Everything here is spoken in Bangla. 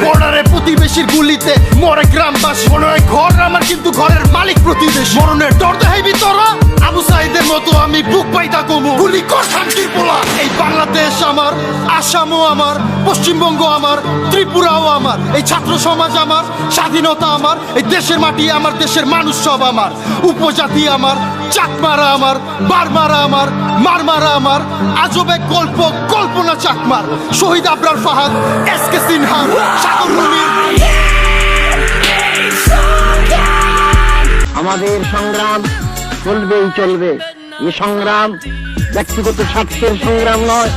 বর্ডারে প্রতিবেশীর গুলিতে মরে গ্রামবাসী। মনে হয় ঘর আমার কিন্তু ঘরের মালিক প্রতিবেশী। মরণের ডর দেখাইবি তোরা, আবু সাইদের মতো আমি বুক পাইতা কমু। গুলি কর শান্তির পোলা। এই বাংলাদেশ আমার, আসামও আমার, পশ্চিমবঙ্গ আমার, ত্রিপুরাও আমার। এই ছাত্র সমাজ আমার, স্বাধীনতা আমার। এই দেশের মাটি আমার, দেশের মানুষ সব আমার। উপজাতি আমার, চাকমারা আমার, বারমারা আমার, মারমারা আমার। আজব এক গল্প, কল্পনা চাকমার। শহীদ আবরার ফাহাদ, এসকে সিনহা, সাগর মুনির। আমাদের সংগ্রাম চলবেই চলবে। এই সংগ্রাম ব্যক্তিগত স্বার্থের সংগ্রাম নয়।